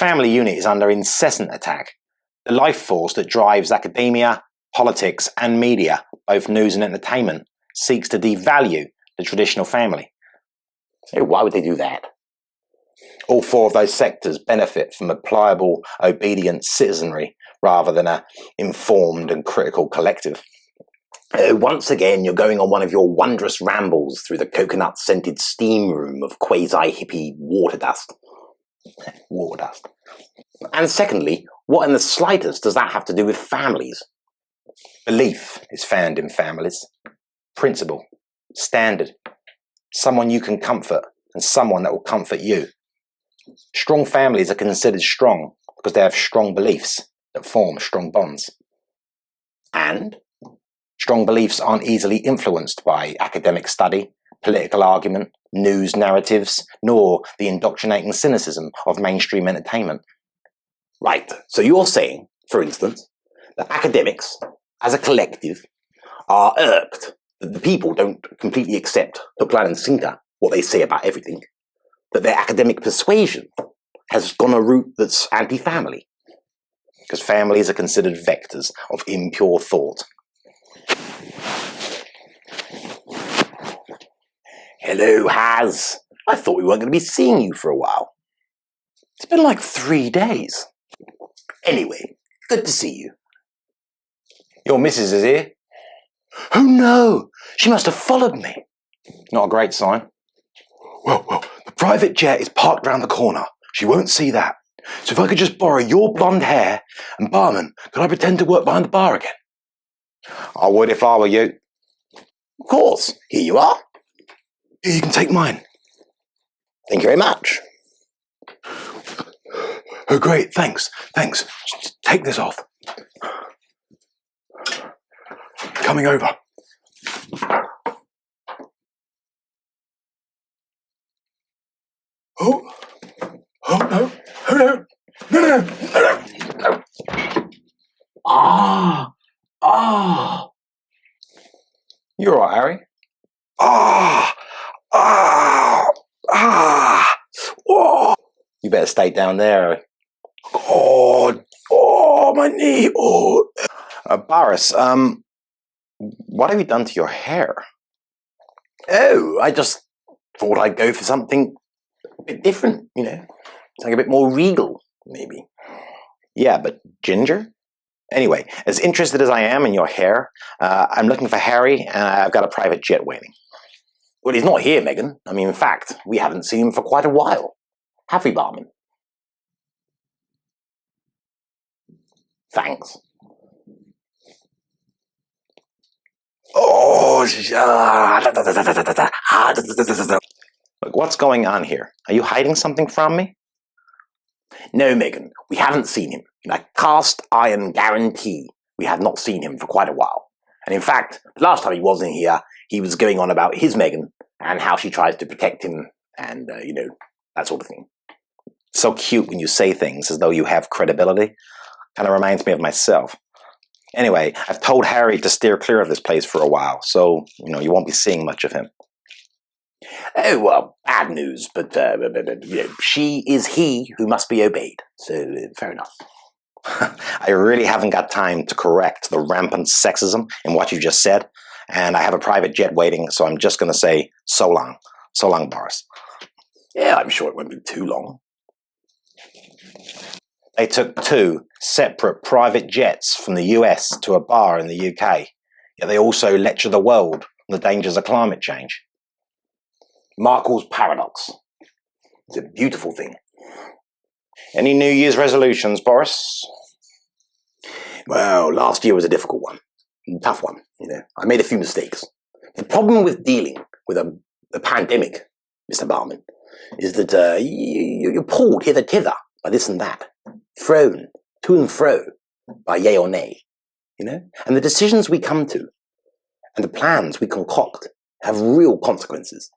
family unit is under incessant attack. The life force that drives academia, politics and media, both news and entertainment, seeks to devalue the traditional family. So why would they do that? All four of those sectors benefit from a pliable, obedient citizenry rather than a informed and critical collective. Once again, you're going on one of your wondrous rambles through the coconut-scented steam room of quasi-hippie water dust. Water dust. And secondly, what in the slightest does that have to do with families? Belief is found in families. Principle. Standard. Someone you can comfort and someone that will comfort you. Strong families are considered strong because they have strong beliefs that form strong bonds. And strong beliefs aren't easily influenced by academic study, political argument, news narratives, nor the indoctrinating cynicism of mainstream entertainment. Right, so you're saying, for instance, that academics, as a collective, are irked that the people don't completely accept hook, line and sinker what they say about everything, that their academic persuasion has gone a route that's anti-family. Because families are considered vectors of impure thought. Hello, Haz. I thought we weren't going to be seeing you for a while. It's been like 3 days. Anyway, good to see you. Your missus is here? Oh no, she must have followed me. Not a great sign. Well, the private jet is parked round the corner. She won't see that. So if I could just borrow your blonde hair, and Barman, could I pretend to work behind the bar again? I would if I were you. Of course, here you are. Here, you can take mine. Thank you very much. Oh great, thanks. Just take this off. Coming over. Oh no. You're all right, Harry. Oh. You better stay down there, Harry. Oh, my knee. Oh. Boris, what have you done to your hair? Oh, I just thought I'd go for something a bit different, something a bit more regal, maybe. Yeah, but ginger? Anyway, as interested as I am in your hair, I'm looking for Harry, and I've got a private jet waiting. Well, he's not here, Meghan. In fact, we haven't seen him for quite a while. Have we, Barman? Thanks. Oh, Look, what's going on here? Are you hiding something from me? No, Meghan, we haven't seen him. I cast iron guarantee we have not seen him for quite a while. And in fact, the last time he wasn't here, he was going on about his Meghan and how she tries to protect him and, that sort of thing. So cute when you say things as though you have credibility. Kind of reminds me of myself. Anyway, I've told Harry to steer clear of this place for a while, so, you won't be seeing much of him. Oh, well, bad news, but she is he who must be obeyed, so fair enough. I really haven't got time to correct the rampant sexism in what you just said, and I have a private jet waiting, so I'm just going to say so long. So long, Boris. Yeah, I'm sure it won't be too long. They took 2 separate private jets from the US to a bar in the UK, yet they also lecture the world on the dangers of climate change. Markle's paradox. It's a beautiful thing. Any New Year's resolutions, Boris? Well, last year was a difficult one. A tough one, I made a few mistakes. The problem with dealing with a pandemic, Mr. Barman, is that you're pulled hither-tither by this and that, thrown to and fro by yay or nay, And the decisions we come to and the plans we concoct have real consequences.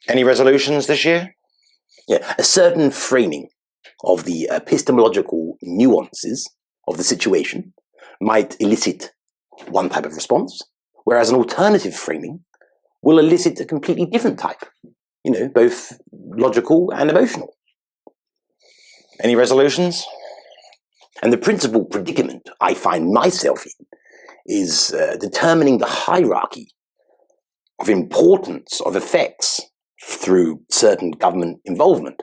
Any resolutions this year? Yeah, a certain framing of the epistemological nuances of the situation might elicit one type of response, whereas an alternative framing will elicit a completely different type, both logical and emotional. Any resolutions? And the principal predicament I find myself in is determining the hierarchy of importance of effects through certain government involvement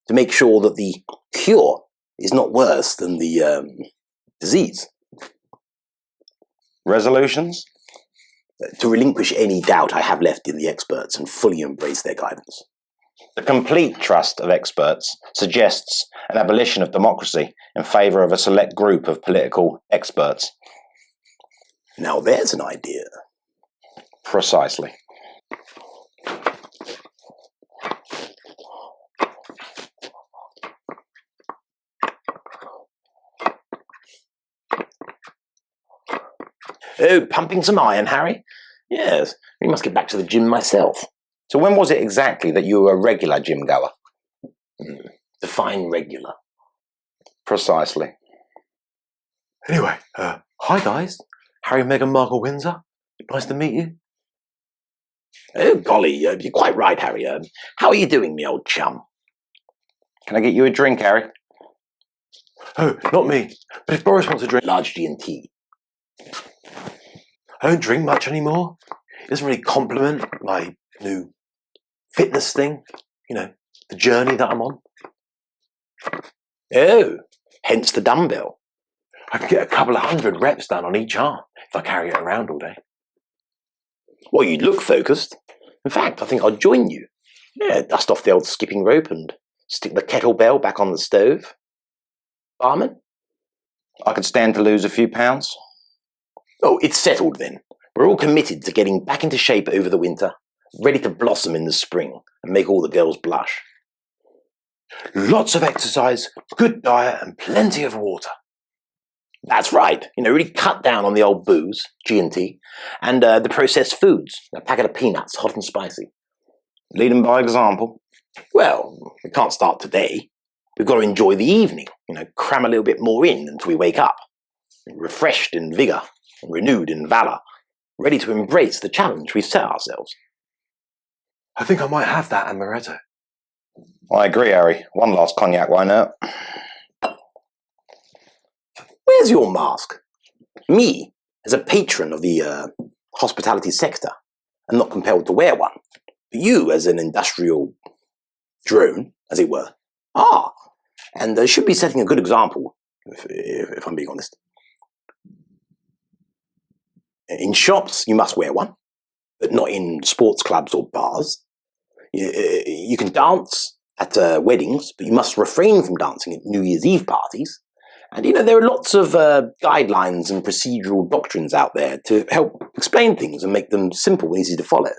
to make sure that the cure is not worse than the disease. Resolutions? To relinquish any doubt I have left in the experts and fully embrace their guidance. The complete trust of experts suggests an abolition of democracy in favour of a select group of political experts. Now there's an idea. Precisely. Oh, pumping some iron, Harry? Yes, we must get back to the gym myself. So when was it exactly that you were a regular gym goer? Define regular. Precisely. Anyway, hi guys. Harry, Meghan Markle, Windsor. Nice to meet you. Oh, golly, you're quite right, Harry. How are you doing, me old chum? Can I get you a drink, Harry? Oh, not me. But if Boris wants a drink, Large G&T. I don't drink much anymore. It doesn't really complement my new fitness thing. You know, the journey that I'm on. Oh, hence the dumbbell. I can get a couple of 100 reps done on each arm if I carry it around all day. Well, you look focused. In fact, I think I'll join you. Yeah, dust off the old skipping rope and stick the kettlebell back on the stove. Barman? I could stand to lose a few pounds. Oh, it's settled then. We're all committed to getting back into shape over the winter, ready to blossom in the spring and make all the girls blush. Lots of exercise, good diet, and plenty of water. That's right. You know, really cut down on the old booze, G&T, and the processed foods. A packet of peanuts, hot and spicy. Lead them by example. Well, we can't start today. We've got to enjoy the evening. You know, cram a little bit more in until we wake up. Refreshed in vigour, renewed in valour, ready to embrace the challenge we've set ourselves. I think I might have that amaretto. I agree, Harry. One last cognac, why not? Where's your mask? Me, as a patron of the hospitality sector, am not compelled to wear one. But you, as an industrial drone, as it were, are. And should be setting a good example, if I'm being honest. In shops, you must wear one, but not in sports clubs or bars. You can dance at weddings, but you must refrain from dancing at New Year's Eve parties. And, you know, there are lots of guidelines and procedural doctrines out there to help explain things and make them simple and easy to follow.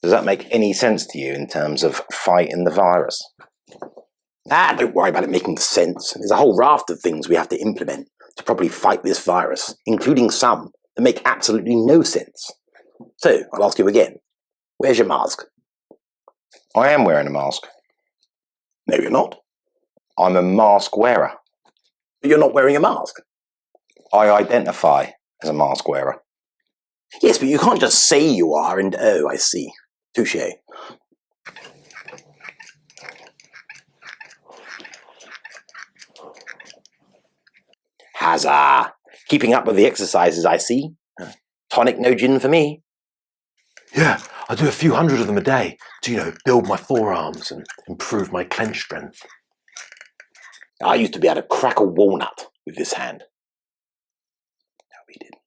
Does that make any sense to you in terms of fighting the virus? Don't worry about it making sense. There's a whole raft of things we have to implement to properly fight this virus, including some that make absolutely no sense. So, I'll ask you again. Where's your mask? I am wearing a mask. No, you're not. I'm a mask wearer. But you're not wearing a mask. I identify as a mask wearer. Yes, but you can't just say you are and, oh, I see. Touché. Huzzah! Keeping up with the exercises, I see. Tonic, no gin for me. Yeah, I do a few hundred of them a day to, you know, build my forearms and improve my clench strength. I used to be able to crack a walnut with this hand. No, we didn't.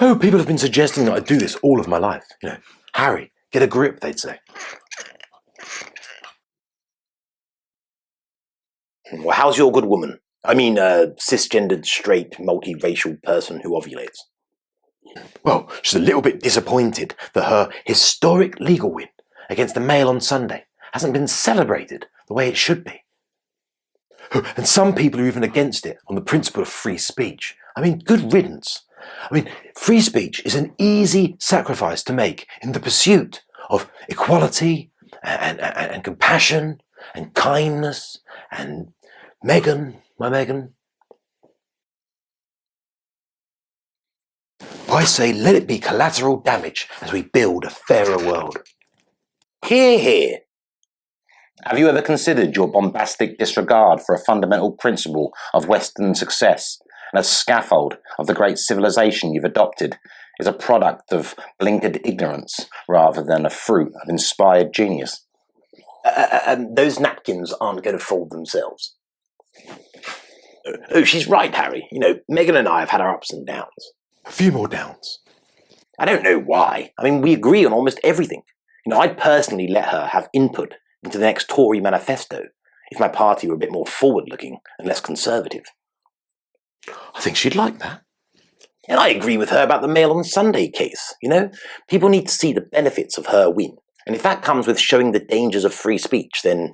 Oh, people have been suggesting that I do this all of my life. You know, Harry, get a grip, they'd say. Well, how's your good woman? I mean, cisgendered, straight, multiracial person who ovulates. Well, she's a little bit disappointed that her historic legal win against the Mail on Sunday hasn't been celebrated the way it should be. And some people are even against it on the principle of free speech. I mean, good riddance. I mean, free speech is an easy sacrifice to make in the pursuit of equality and compassion and kindness and Meghan, my Meghan. I say let it be collateral damage as we build a fairer world. Hear, hear. Have you ever considered your bombastic disregard for a fundamental principle of Western success and a scaffold of the great civilization you've adopted is a product of blinkered ignorance rather than a fruit of inspired genius? Those napkins aren't going to fold themselves. Oh, she's right, Harry. Meghan and I have had our ups and downs. A few more downs. I don't know why. I mean, we agree on almost everything. I'd personally let her have input into the next Tory manifesto if my party were a bit more forward-looking and less conservative. I think she'd like that. And I agree with her about the Mail on Sunday case. People need to see the benefits of her win. And if that comes with showing the dangers of free speech, then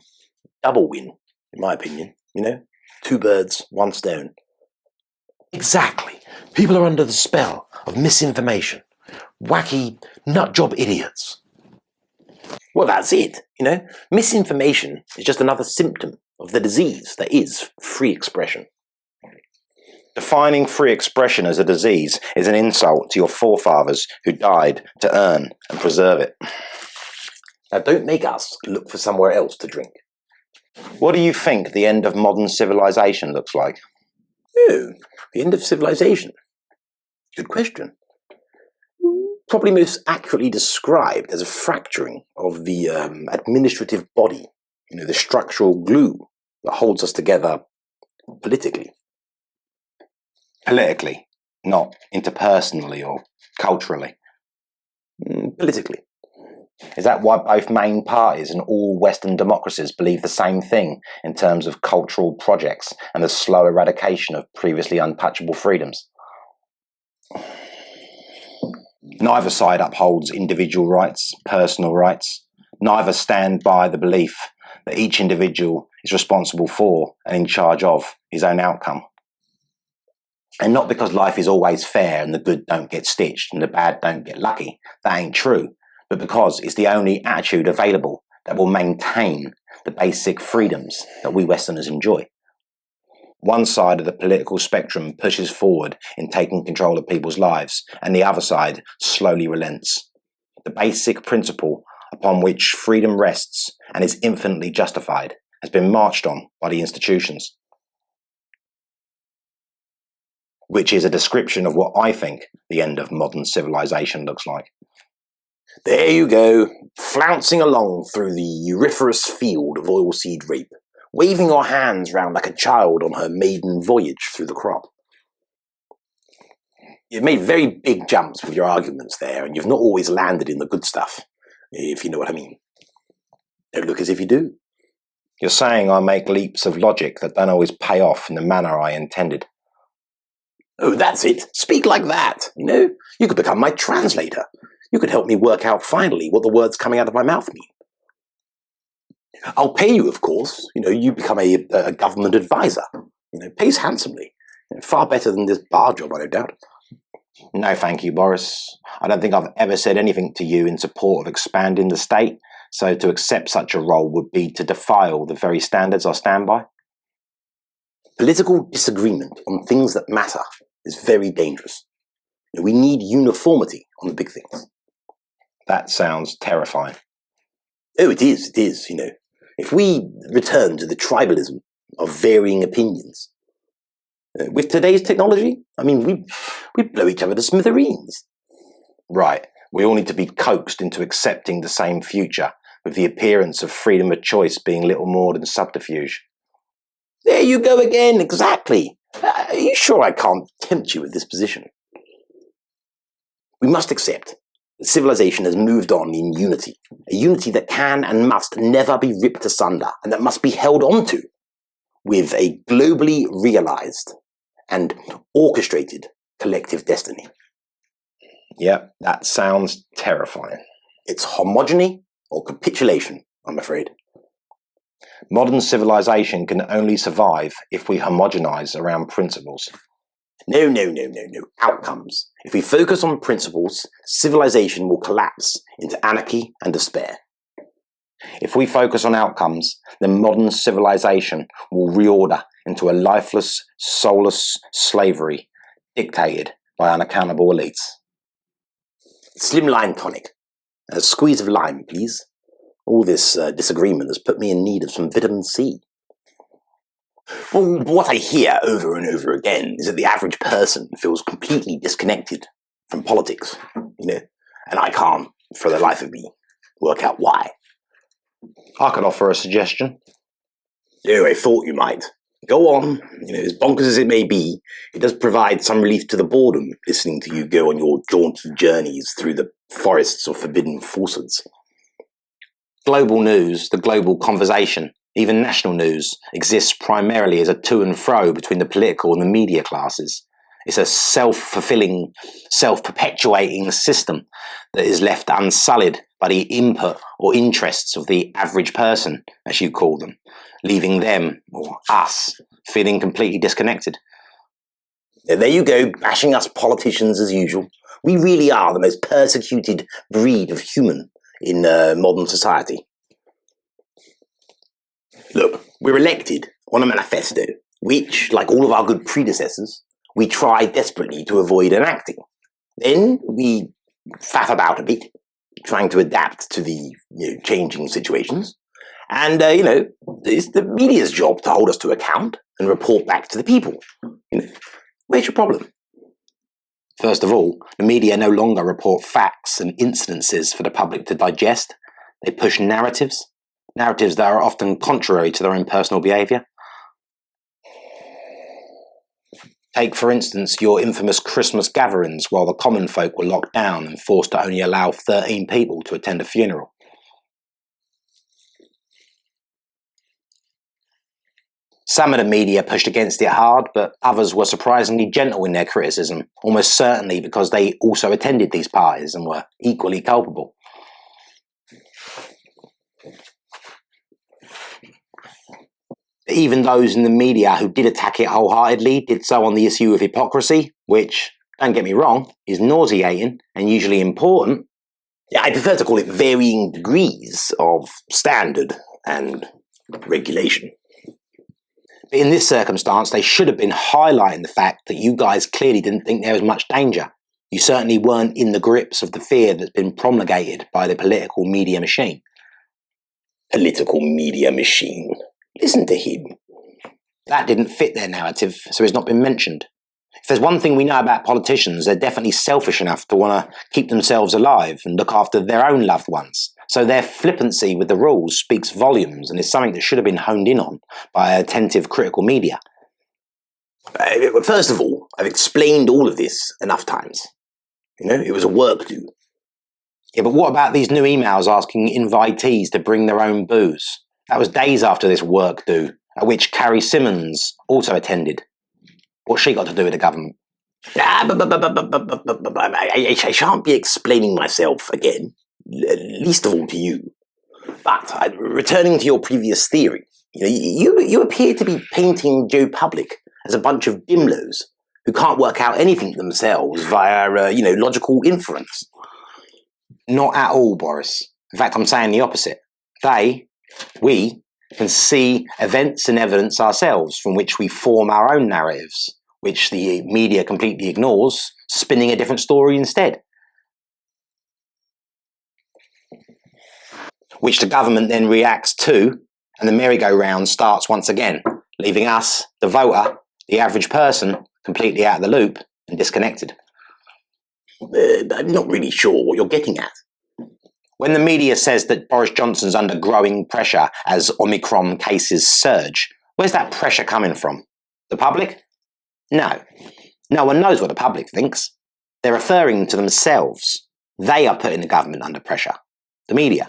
double win, in my opinion. 2 birds, 1 stone. Exactly. People are under the spell of misinformation. Wacky, nutjob idiots. Well, that's it. Misinformation is just another symptom of the disease that is free expression. Defining free expression as a disease is an insult to your forefathers who died to earn and preserve it. Now, don't make us look for somewhere else to drink. What do you think the end of modern civilization looks like? Oh, the end of civilization. Good question. Probably most accurately described as a fracturing of the administrative body, the structural glue that holds us together politically. Politically, not interpersonally or culturally. Politically. Is that why both main parties and all Western democracies believe the same thing in terms of cultural projects and the slow eradication of previously untouchable freedoms? Neither side upholds individual rights, personal rights. Neither stand by the belief that each individual is responsible for and in charge of his own outcome. And not because life is always fair and the good don't get stitched and the bad don't get lucky. That ain't true. But because it's the only attitude available that will maintain the basic freedoms that we Westerners enjoy. One side of the political spectrum pushes forward in taking control of people's lives, and the other side slowly relents. The basic principle upon which freedom rests and is infinitely justified has been marched on by the institutions. Which is a description of what I think the end of modern civilization looks like. There you go, flouncing along through the auriferous field of oilseed rape, waving your hands round like a child on her maiden voyage through the crop. You've made very big jumps with your arguments there, and you've not always landed in the good stuff, if you know what I mean. Don't look as if you do. You're saying I make leaps of logic that don't always pay off in the manner I intended. Oh, that's it. Speak like that. You could become my translator. You could help me work out finally what the words coming out of my mouth mean. I'll pay you, of course. You become a government advisor. Pays handsomely. Far better than this bar job, I no doubt. No, thank you, Boris. I don't think I've ever said anything to you in support of expanding the state, so to accept such a role would be to defile the very standards I stand by. Political disagreement on things that matter is very dangerous. We need uniformity on the big things. That sounds terrifying. Oh, it is. If we return to the tribalism of varying opinions, with today's technology, we blow each other to smithereens. Right. We all need to be coaxed into accepting the same future, with the appearance of freedom of choice being little more than subterfuge. There you go again, exactly. Are you sure I can't tempt you with this position? We must accept that civilization has moved on in unity, a unity that can and must never be ripped asunder, and that must be held onto with a globally realized and orchestrated collective destiny. Yep, that sounds terrifying. It's homogeny or capitulation, I'm afraid. Modern civilization can only survive if we homogenize around principles. No. Outcomes. If we focus on principles, civilization will collapse into anarchy and despair. If we focus on outcomes, then modern civilization will reorder into a lifeless, soulless slavery dictated by unaccountable elites. Slimline tonic. A squeeze of lime, please. All this disagreement has put me in need of some vitamin C. Well, what I hear over and over again is that the average person feels completely disconnected from politics, and I can't, for the life of me, work out why. I could offer a suggestion. Oh, I thought you might. Go on. As bonkers as it may be, it does provide some relief to the boredom, listening to you go on your jaunty journeys through the forests of forbidden falsehoods. Global news, the global conversation, even national news, exists primarily as a to and fro between the political and the media classes. It's a self-fulfilling, self-perpetuating system that is left unsullied by the input or interests of the average person, as you call them, leaving them, or us, feeling completely disconnected. Yeah, there you go, bashing us politicians as usual. We really are the most persecuted breed of human in modern society. Look, we're elected on a manifesto, which, like all of our good predecessors, we try desperately to avoid enacting. Then we faff about a bit, trying to adapt to the changing situations. And, it's the media's job to hold us to account and report back to the people. Where's your problem? First of all, the media no longer report facts and incidences for the public to digest. They push narratives that are often contrary to their own personal behaviour. Take, for instance, your infamous Christmas gatherings while the common folk were locked down and forced to only allow 13 people to attend a funeral. Some of the media pushed against it hard, but others were surprisingly gentle in their criticism, almost certainly because they also attended these parties and were equally culpable. Even those in the media who did attack it wholeheartedly did so on the issue of hypocrisy, which, don't get me wrong, is nauseating and usually important. Yeah, I prefer to call it varying degrees of standard and regulation. But in this circumstance, they should have been highlighting the fact that you guys clearly didn't think there was much danger. You certainly weren't in the grips of the fear that's been promulgated by the political media machine. Political media machine. Listen to him. That didn't fit their narrative, so it's not been mentioned. If there's one thing we know about politicians, they're definitely selfish enough to want to keep themselves alive and look after their own loved ones. So their flippancy with the rules speaks volumes and is something that should have been honed in on by attentive critical media. First of all, I've explained all of this enough times. It was a work due. Yeah, but what about these new emails asking invitees to bring their own booze? That was days after this work due, at which Carrie Simmons also attended. What's she got to do with the government? I shan't be explaining myself again, least of all to you. But returning to your previous theory, you appear to be painting Joe Public as a bunch of bimlos who can't work out anything themselves via, logical inference. Not at all, Boris. In fact, I'm saying the opposite. We can see events and evidence ourselves from which we form our own narratives, which the media completely ignores, spinning a different story instead. Which the government then reacts to, and the merry-go-round starts once again, leaving us, the voter, the average person, completely out of the loop and disconnected. I'm not really sure what you're getting at. When the media says that Boris Johnson's under growing pressure as Omicron cases surge, where's that pressure coming from? The public? No. No one knows what the public thinks. They're referring to themselves. They are putting the government under pressure. The media.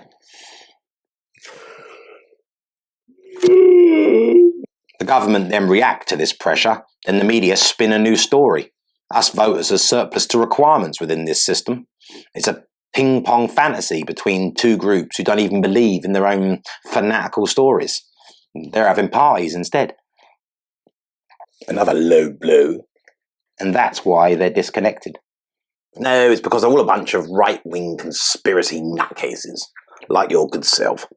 The government then react to this pressure, then the media spin a new story. Us voters are surplus to requirements within this system. It's a ping-pong fantasy between two groups who don't even believe in their own fanatical stories. They're having parties instead. Another low blow. And that's why they're disconnected. No, it's because they're all a bunch of right-wing conspiracy nutcases, like your good self.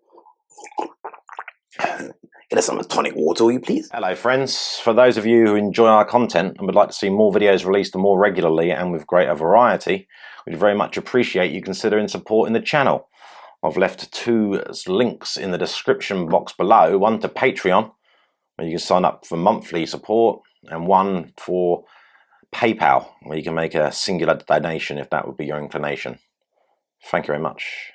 Get us some tonic water, will you please? Hello friends, for those of you who enjoy our content and would like to see more videos released more regularly and with greater variety, we'd very much appreciate you considering supporting the channel. I've left 2 links in the description box below, one to Patreon, where you can sign up for monthly support, and one for PayPal, where you can make a singular donation if that would be your inclination. Thank you very much.